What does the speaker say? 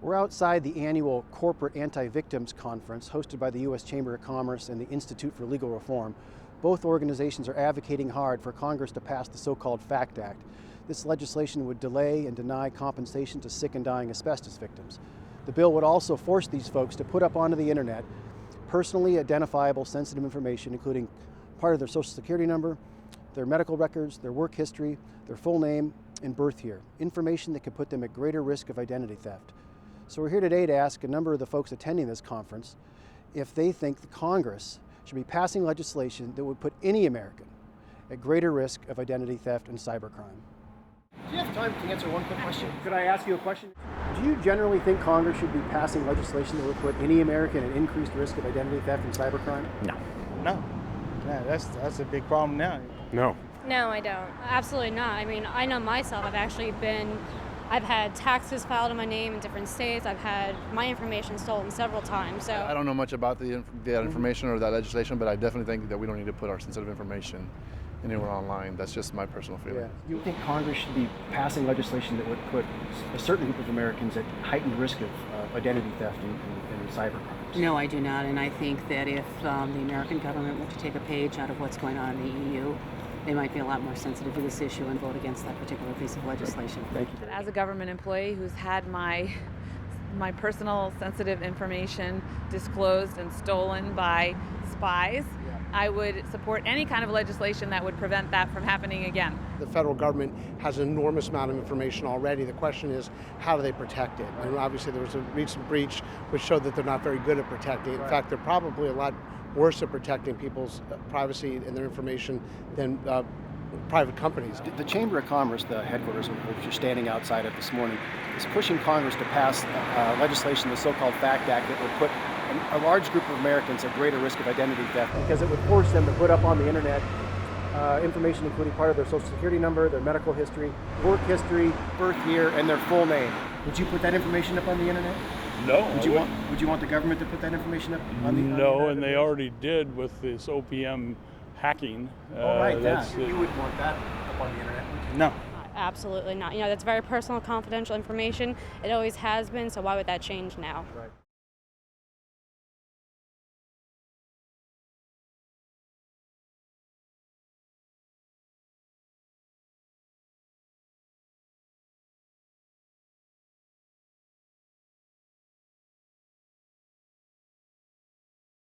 We're outside the annual Corporate Anti-Victims Conference hosted by the U.S. Chamber of Commerce and the Institute for Legal Reform. Both organizations are advocating hard for Congress to pass the so-called FACT Act. This legislation would delay and deny compensation to sick and dying asbestos victims. The bill would also force these folks to put up onto the internet personally identifiable sensitive information, including part of their social security number, their medical records, their work history, their full name, and birth year. Information that could put them at greater risk of identity theft. So we're here today to ask a number of the folks attending this conference if they think the Congress should be passing legislation that would put any American at greater risk of identity theft and cybercrime. Do you have time to answer one quick question? Could I ask you a question? Do you generally think Congress should be passing legislation that would put any American at increased risk of identity theft and cybercrime? No. Yeah, that's a big problem now. No. No, I don't. Absolutely not. I mean, I know myself. I've had taxes filed in my name in different states. I've had my information stolen several times. So I don't know much about that information or that legislation, but I definitely think that we don't need to put our sensitive information anywhere online. That's just my personal feeling. Yeah. Do you think Congress should be passing legislation that would put a certain group of Americans at heightened risk of identity theft and cybercrimes? No, I do not, and I think that if the American government were to take a page out of what's going on in the EU, they might be a lot more sensitive to this issue and vote against that particular piece of legislation. Thank you. As a government employee who's had my personal sensitive information disclosed and stolen by spies, I would support any kind of legislation that would prevent that from happening again. The federal government has an enormous amount of information already. The question is, how do they protect it? And obviously there was a recent breach which showed that they're not very good at protecting it. In fact, they're probably a lot worse at protecting people's privacy and their information than private companies. The Chamber of Commerce, the headquarters which you're standing outside of this morning, is pushing Congress to pass legislation, the so-called FACT Act, that would put a large group of Americans at greater risk of identity theft because it would force them to put up on the internet information including part of their social security number, their medical history, work history, birth year, and their full name. Would you put that information up on the internet? No. Would you want the government to put that information up on the internet? No, and they already did with this OPM hacking. Oh, right, you wouldn't want that up on the internet, would you? No. absolutely not. You know, that's very personal, confidential information. It always has been, so why would that change now? Right.